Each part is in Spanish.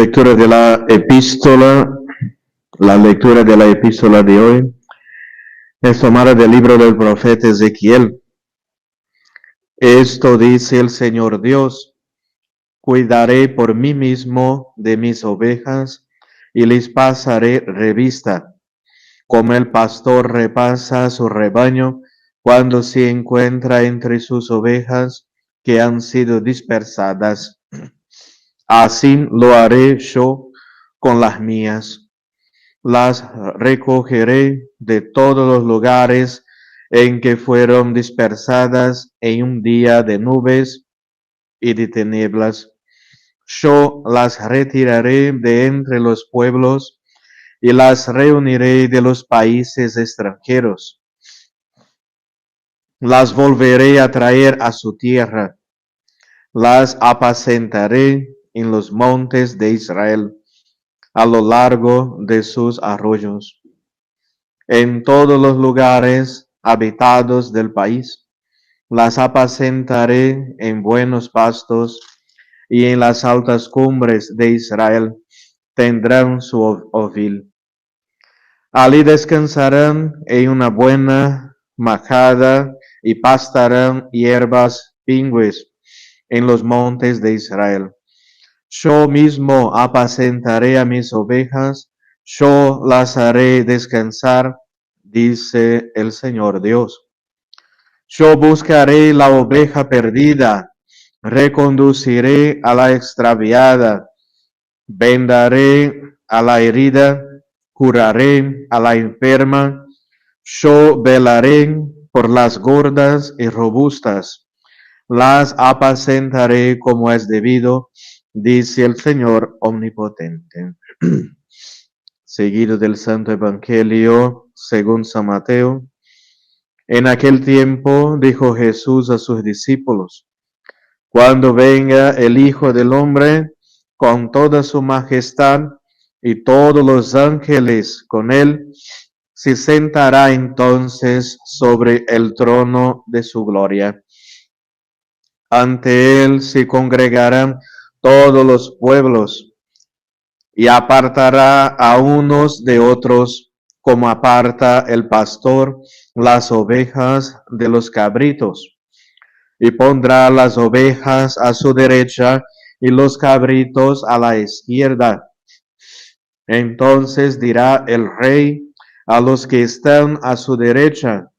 lectura de la lectura de la epístola de hoy es tomada del libro del profeta Ezequiel. Esto dice el Señor Dios: cuidaré por mí mismo de mis ovejas y les pasaré revista, como el pastor repasa su rebaño cuando se encuentra entre sus ovejas que han sido dispersadas. Así lo haré yo con las mías. Las recogeré de todos los lugares en que fueron dispersadas en un día de nubes y de tinieblas. Yo las retiraré de entre los pueblos y las reuniré de los países extranjeros. Las volveré a traer a su tierra. Las apacentaré en los montes de Israel, a lo largo de sus arroyos, en todos los lugares habitados del país. Las apacentaré en buenos pastos, y en las altas cumbres de Israel tendrán su ovil. Allí descansarán en una buena majada y pastarán hierbas pingües en los montes de Israel. Yo mismo apacentaré a mis ovejas, yo las haré descansar, dice el Señor Dios. Yo buscaré la oveja perdida, reconduciré a la extraviada, vendaré a la herida, curaré a la enferma, yo velaré por las gordas y robustas, las apacentaré como es debido, dice el Señor omnipotente. Seguido del Santo Evangelio según San Mateo. En aquel tiempo dijo Jesús a sus discípulos: cuando venga el Hijo del Hombre con toda su majestad y todos los ángeles con él, se sentará entonces sobre el trono de su gloria. Ante él se congregarán todos los pueblos, y apartará a unos de otros, como aparta el pastor las ovejas de los cabritos, y pondrá las ovejas a su derecha y los cabritos a la izquierda. Entonces dirá el rey a los que están a su derecha: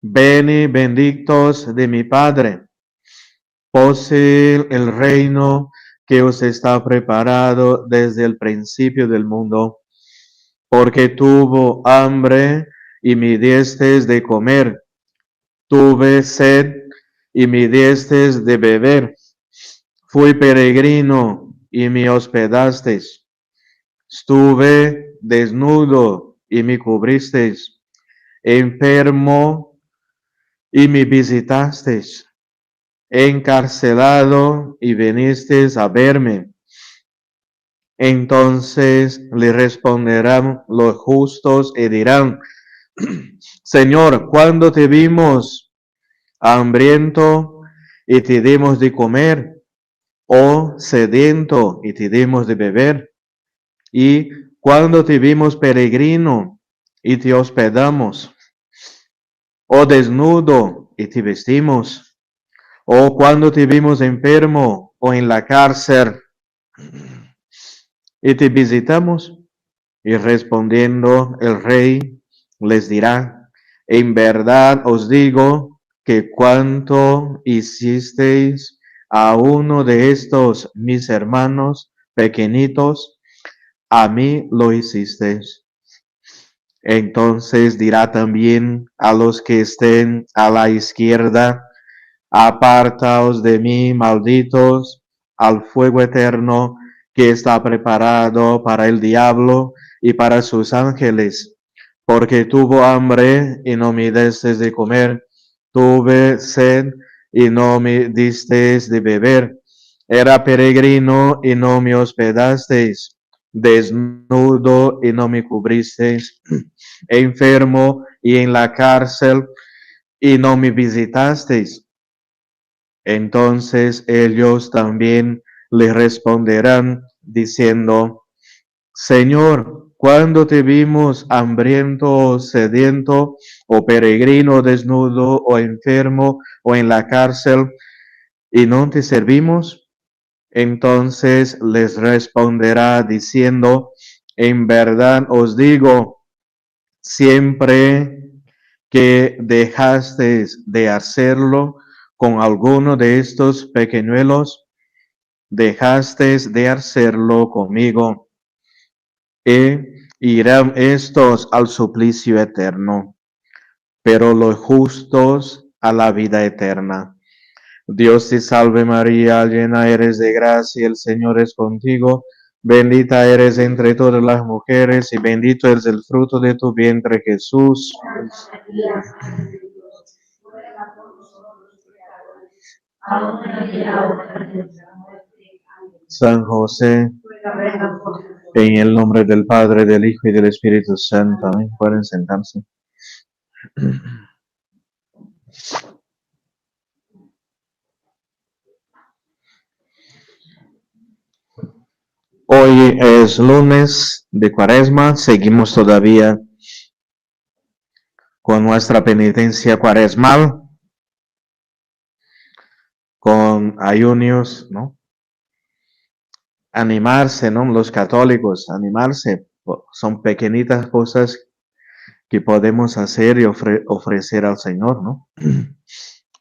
venid benditos de mi Padre, poseed el reino que os está preparado desde el principio del mundo, porque tuvo hambre y me disteis de comer, tuve sed y me disteis de beber, fui peregrino y me hospedasteis, estuve desnudo y me cubristeis, enfermo y me visitasteis, encarcelado y vinisteis a verme. Entonces le responderán los justos y dirán: Señor, ¿cuándo te vimos hambriento y te dimos de comer, o sediento y te dimos de beber? ¿Y cuándo te vimos peregrino y te hospedamos, o desnudo y te vestimos? ¿O cuando te vimos enfermo o en la cárcel y te visitamos? Y respondiendo el rey les dirá: en verdad os digo que cuanto hicisteis a uno de estos mis hermanos pequeñitos, a mí lo hicisteis. Entonces dirá también a los que estén a la izquierda: apartaos de mí, malditos, al fuego eterno que está preparado para el diablo y para sus ángeles, porque tuvo hambre y no me disteis de comer, tuve sed y no me disteis de beber, era peregrino y no me hospedasteis, desnudo y no me cubristeis, enfermo y en la cárcel y no me visitasteis. Entonces ellos también le responderán diciendo, Señor, cuando te vimos hambriento o sediento, o peregrino, desnudo, o enfermo, o en la cárcel, y no te servimos? Entonces les responderá diciendo, en verdad os digo, siempre que dejasteis de hacerlo con alguno de estos pequeñuelos, dejasteis de hacerlo conmigo. E irán estos al suplicio eterno, pero los justos a la vida eterna. Dios te salve María, llena eres de gracia, el Señor es contigo, bendita eres entre todas las mujeres y bendito es el fruto de tu vientre Jesús. San José, en el nombre del Padre, del Hijo y del Espíritu Santo, amén. Pueden sentarse. Hoy es lunes de Cuaresma, seguimos todavía con nuestra penitencia cuaresmal, con ayunios, ¿no? Animarse, ¿no? Los católicos, animarse, son pequeñitas cosas que podemos hacer y ofrecer al Señor, ¿no?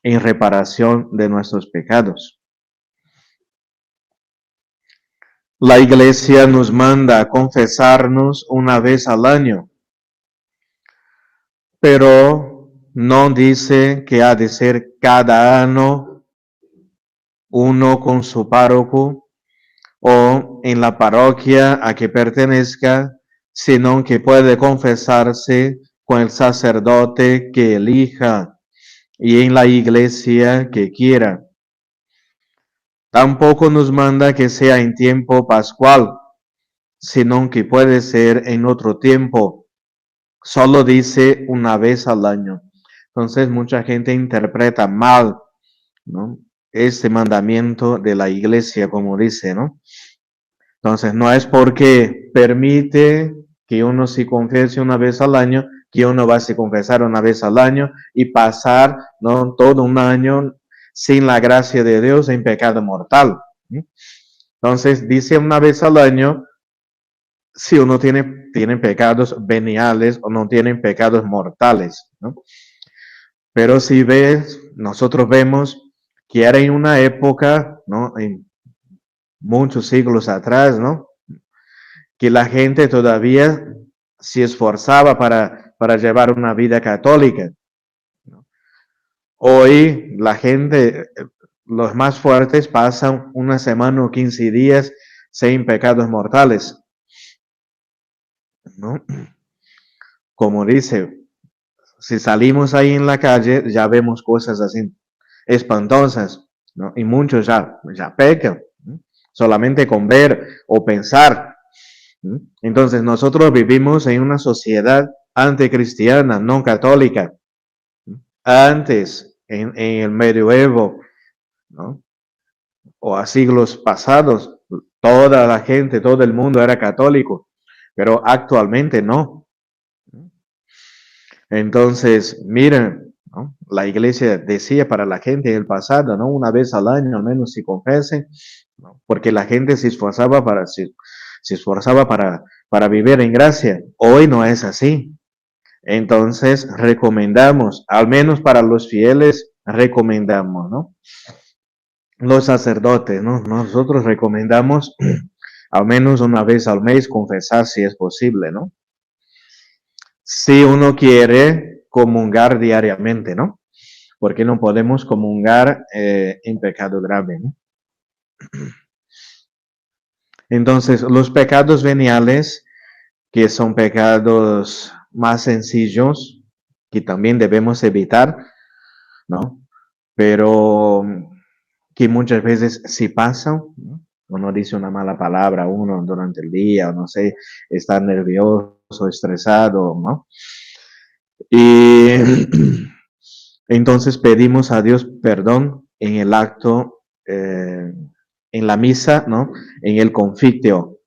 En reparación de nuestros pecados. La Iglesia nos manda a confesarnos una vez al año, pero no dice que ha de ser cada año uno con su párroco o en la parroquia a que pertenezca, sino que puede confesarse con el sacerdote que elija y en la iglesia que quiera. Tampoco nos manda que sea en tiempo pascual, sino que puede ser en otro tiempo. Solo dice una vez al año. Entonces mucha gente interpreta mal, ¿no? Este mandamiento de la iglesia, como dice, ¿no? Entonces no es porque permite que uno se confiese una vez al año, que uno va a se confesar una vez al año y pasar, ¿no? Todo un año sin la gracia de Dios en pecado mortal. ¿Sí? Entonces dice una vez al año si uno tiene pecados veniales o no tiene pecados mortales, ¿no? Pero si ves, nosotros vemos que era en una época, ¿no? En muchos siglos atrás, ¿no? Que la gente todavía se esforzaba para llevar una vida católica, ¿no? Hoy la gente, los más fuertes, pasan una semana o 15 días sin pecados mortales, ¿no? Como dice, si salimos ahí en la calle, ya vemos cosas así espantosas, ¿no? Y muchos ya pecan, ¿no? Solamente con ver o pensar, ¿no? Entonces nosotros vivimos en una sociedad anticristiana, no católica, ¿no? Antes, en el medioevo, ¿no? O a siglos pasados, toda la gente, todo el mundo era católico, pero actualmente no. Entonces, miren, ¿no? La iglesia decía para la gente en el pasado, ¿no? Una vez al año al menos se confesen, ¿no? Porque la gente se esforzaba para vivir en gracia. Hoy no es así. Entonces, recomendamos, al menos para los fieles, recomendamos, ¿no? Los sacerdotes, ¿no? Nosotros recomendamos al menos una vez al mes confesar si es posible, ¿no? Si uno quiere comungar diariamente, ¿no? Porque no podemos comungar en pecado grave, ¿no? Entonces, los pecados veniales, que son pecados más sencillos, que también debemos evitar, ¿no? Pero que muchas veces sí pasan, ¿no? Uno dice una mala palabra, uno durante el día, o no sé, está nervioso, estresado, ¿no? Y entonces pedimos a Dios perdón en el acto en la misa, ¿no? En el confitio.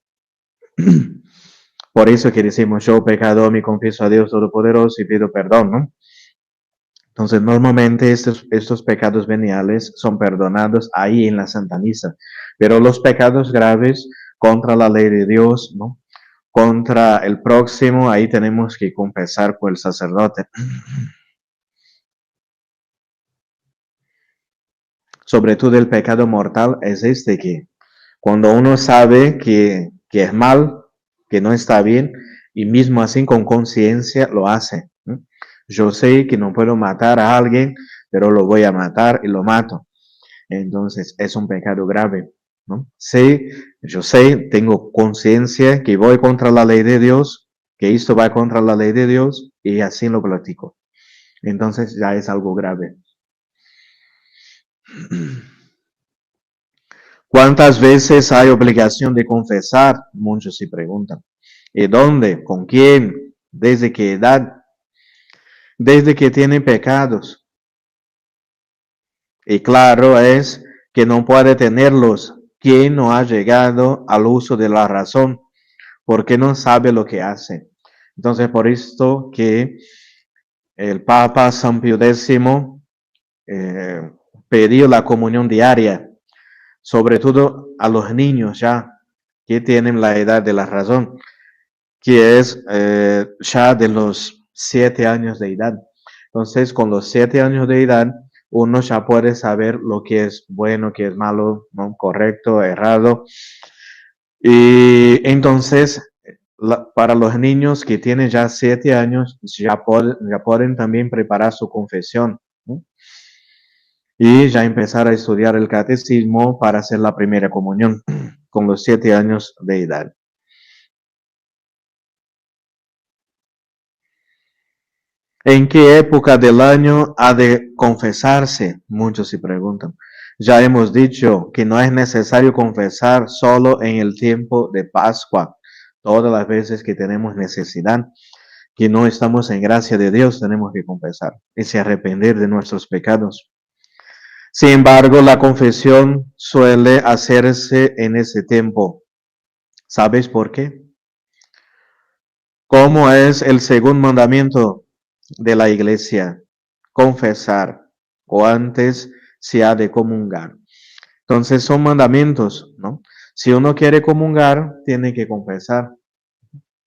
Por eso que decimos, yo pecador me confieso a Dios Todopoderoso y pido perdón, ¿no? Entonces, normalmente estos pecados veniales son perdonados ahí en la Santa Misa, pero los pecados graves contra la ley de Dios, ¿no? Contra el próximo, ahí tenemos que confesar con el sacerdote. Sobre todo el pecado mortal es este que cuando uno sabe que es mal, que no está bien, y mismo así con conciencia lo hace. ¿No? Yo sé que no puedo matar a alguien, pero lo voy a matar y lo mato. Entonces es un pecado grave. ¿No? Sí, yo sé, tengo conciencia que voy contra la ley de Dios, que esto va contra la ley de Dios y así lo platico. Entonces ya es algo grave. ¿Cuántas veces hay obligación de confesar? Muchos se preguntan. ¿Y dónde? ¿Con quién? ¿Desde qué edad? Desde que tienen pecados. Y claro es que no puede tenerlos quien no ha llegado al uso de la razón, porque no sabe lo que hace. Entonces, por esto que el Papa San Pío X pidió la comunión diaria, sobre todo a los niños ya que tienen la edad de la razón, que es ya de los 7 años de edad. Entonces, con los 7 años de edad, uno ya puede saber lo que es bueno, que es malo, ¿no? Correcto, errado. Y entonces, para los niños que tienen ya 7 años, ya pueden también preparar su confesión, ¿no? Y ya empezar a estudiar el catecismo para hacer la primera comunión con los 7 años de edad. ¿En qué época del año ha de confesarse? Muchos se preguntan. Ya hemos dicho que no es necesario confesar solo en el tiempo de Pascua. Todas las veces que tenemos necesidad, que no estamos en gracia de Dios, tenemos que confesar y se arrepentir de nuestros pecados. Sin embargo, la confesión suele hacerse en ese tiempo. ¿Sabes por qué? ¿Cómo es el segundo mandamiento de la iglesia? Confesar o antes se ha de comungar. Entonces son mandamientos, ¿no? Si uno quiere comungar, tiene que confesar,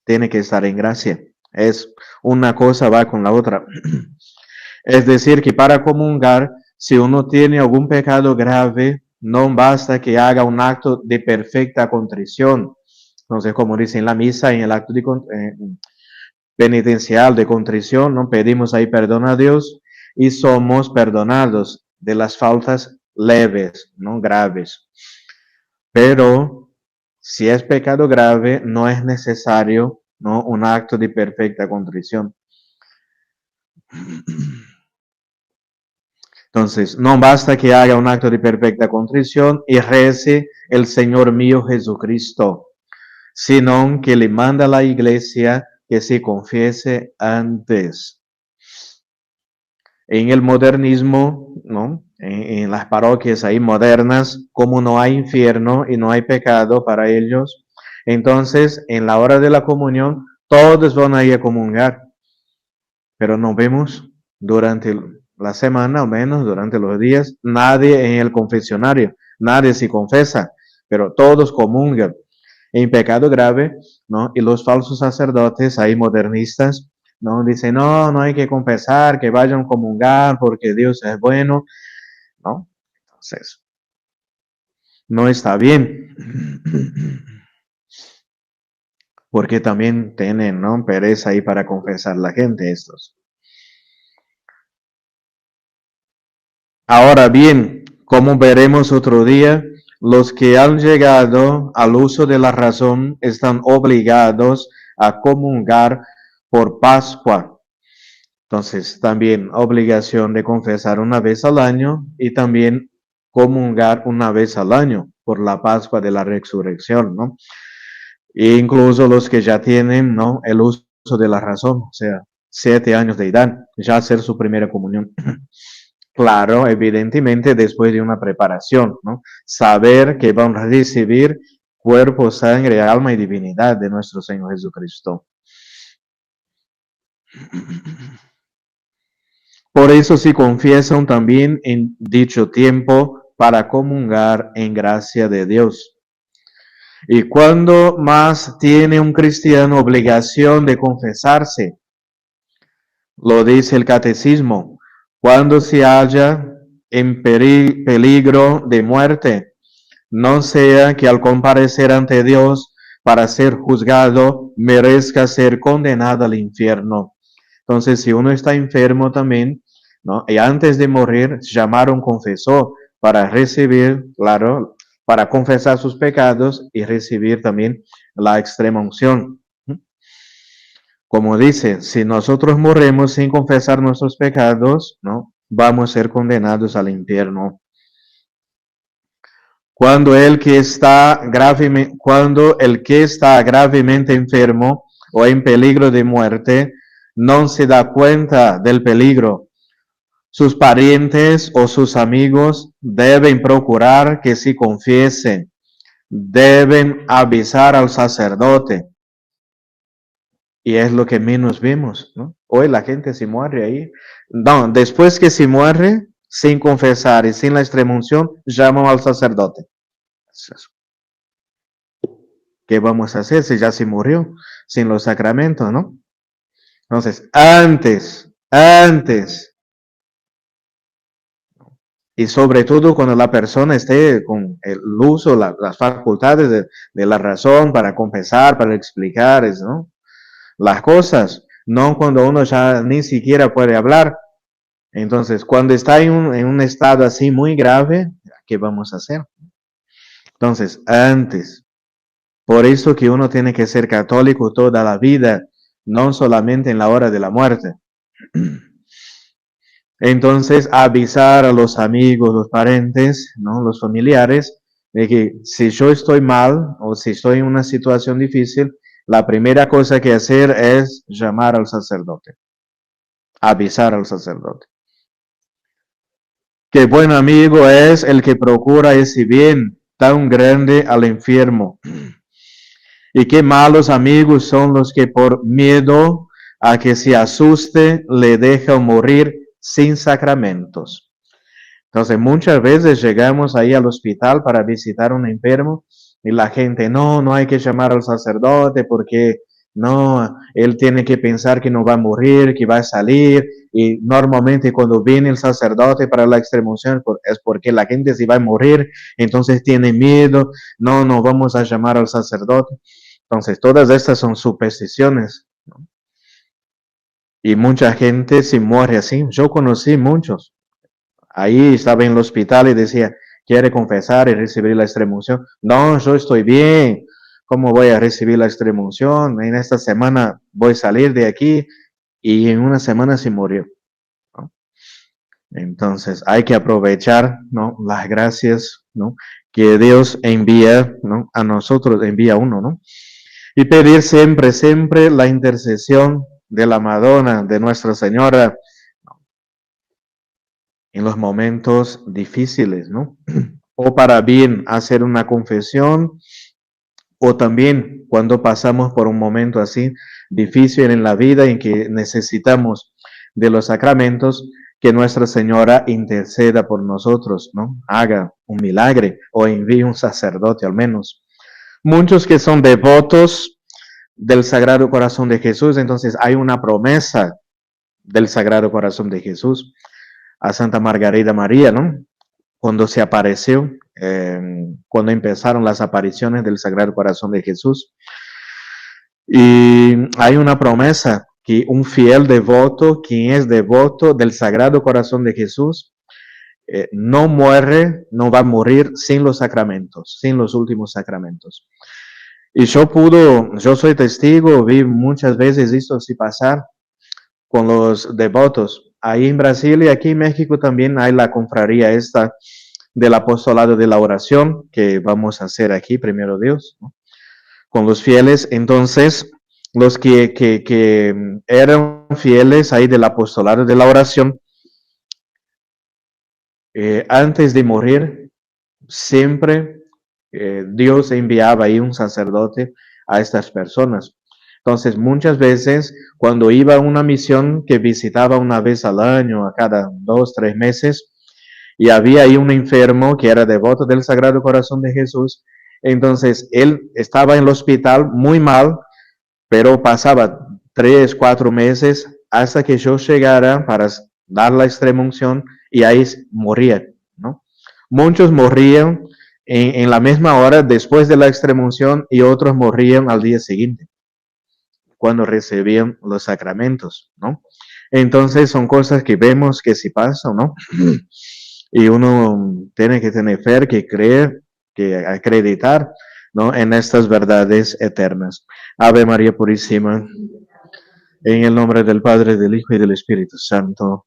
tiene que estar en gracia. Es una cosa va con la otra. Es decir, que para comungar, si uno tiene algún pecado grave, no basta que haga un acto de perfecta contrición. Entonces, como dice en la misa, en el acto de penitencial de contrición, ¿no? Pedimos ahí perdón a Dios y somos perdonados de las faltas leves, no graves. Pero si es pecado grave, no es necesario, ¿no? Un acto de perfecta contrición. Entonces, no basta que haga un acto de perfecta contrición y rece el Señor mío Jesucristo, sino que le manda a la iglesia que se confiese antes. En el modernismo, ¿no? En las parroquias ahí modernas, como no hay infierno y no hay pecado para ellos, entonces en la hora de la comunión todos van a ir a comungar, pero no vemos durante la semana, o menos durante los días, nadie en el confesionario, nadie se confesa, pero todos comungan en pecado grave, ¿no? Y los falsos sacerdotes ahí modernistas, ¿no? Dicen, no, no hay que confesar, que vayan a comungar porque Dios es bueno, ¿no? Entonces, no está bien. Porque también tienen, ¿no? Pereza ahí para confesar la gente estos. Ahora bien, como veremos otro día, los que han llegado al uso de la razón están obligados a comungar por Pascua. Entonces, también obligación de confesar una vez al año y también comungar una vez al año por la Pascua de la Resurrección, ¿no? E incluso los que ya tienen, ¿no? El uso de la razón, o sea, 7 años de edad, ya hacer su primera comunión. Claro, evidentemente después de una preparación, ¿no? Saber que van a recibir cuerpo, sangre, alma y divinidad de nuestro Señor Jesucristo. Por eso se confiesan también en dicho tiempo para comungar en gracia de Dios. ¿Y cuándo más tiene un cristiano obligación de confesarse? Lo dice el catecismo. Cuando se halla en peligro de muerte, no sea que al comparecer ante Dios para ser juzgado merezca ser condenado al infierno. Entonces, si uno está enfermo también, ¿no? Y antes de morir, llamar a un confesor para recibir, claro, para confesar sus pecados y recibir también la extrema unción. Como dice, si nosotros morremos sin confesar nuestros pecados, ¿no? Vamos a ser condenados al infierno. Cuando cuando el que está gravemente enfermo o en peligro de muerte no se da cuenta del peligro, sus parientes o sus amigos deben procurar que se confiesen, deben avisar al sacerdote. Y es lo que menos vemos, ¿no? Hoy la gente se muere ahí. No, después que se muere, sin confesar y sin la extremunción, llaman al sacerdote. ¿Qué vamos a hacer si ya se murió sin los sacramentos, no? Entonces, antes, y sobre todo cuando la persona esté con el uso, las facultades de la razón para confesar, para explicar, ¿no? Las cosas, no cuando uno ya ni siquiera puede hablar. Entonces, cuando está en un estado así muy grave, ¿qué vamos a hacer? Entonces, antes, por eso que uno tiene que ser católico toda la vida, no solamente en la hora de la muerte. Entonces, avisar a los amigos, los parientes, ¿no? Los familiares, de que si yo estoy mal o si estoy en una situación difícil, la primera cosa que hacer es llamar al sacerdote, avisar al sacerdote. Qué buen amigo es el que procura ese bien tan grande al enfermo. Y qué malos amigos son los que por miedo a que se asuste le dejan morir sin sacramentos. Entonces muchas veces llegamos ahí al hospital para visitar a un enfermo y la gente, no hay que llamar al sacerdote porque no, él tiene que pensar que no va a morir, que va a salir. Y normalmente cuando viene el sacerdote para la extremunción es porque la gente se va a morir, entonces tiene miedo, no vamos a llamar al sacerdote. Entonces todas estas son supersticiones, ¿no? Y mucha gente se muere así. Yo conocí muchos. Ahí estaba en el hospital y decía, ¿quiere confesar y recibir la extremunción? No, yo estoy bien. ¿Cómo voy a recibir la extremunción? En esta semana voy a salir de aquí y en una semana se murió, ¿no? Entonces hay que aprovechar, ¿no? Las gracias, ¿no? Que Dios envía, ¿no? A nosotros, envía uno, ¿no? Y pedir siempre la intercesión de la Madonna, de Nuestra Señora, en los momentos difíciles, ¿no? O para bien hacer una confesión, o también cuando pasamos por un momento así difícil en la vida en que necesitamos de los sacramentos, que Nuestra Señora interceda por nosotros, ¿no? Haga un milagro o envíe un sacerdote al menos. Muchos que son devotos del Sagrado Corazón de Jesús, entonces hay una promesa del Sagrado Corazón de Jesús a Santa Margarita María, ¿no? Cuando se apareció, cuando empezaron las apariciones del Sagrado Corazón de Jesús. Y hay una promesa que un fiel devoto, quien es devoto del Sagrado Corazón de Jesús, no muere, no va a morir sin los sacramentos, sin los últimos sacramentos. Y yo soy testigo, vi muchas veces esto así pasar con los devotos. Ahí en Brasil y aquí en México también hay la confraría esta del apostolado de la oración que vamos a hacer aquí, primero Dios, ¿no? Con los fieles. Entonces, los que eran fieles ahí del apostolado de la oración, Antes de morir, siempre Dios enviaba ahí un sacerdote a estas personas. Entonces, muchas veces, cuando iba a una misión que visitaba una vez al año, a cada 2, 3 meses, y había ahí un enfermo que era devoto del Sagrado Corazón de Jesús, entonces él estaba en el hospital muy mal, pero pasaba 3, 4 meses hasta que yo llegara para dar la extrema unción y ahí moría, ¿no? Muchos morían en la misma hora después de la extrema unción y otros morían al día siguiente cuando recibían los sacramentos, ¿no? Entonces son cosas que vemos que sí pasan, ¿no? Y uno tiene que tener fe, que creer, que acreditar, ¿no? En estas verdades eternas. Ave María Purísima, en el nombre del Padre, del Hijo y del Espíritu Santo.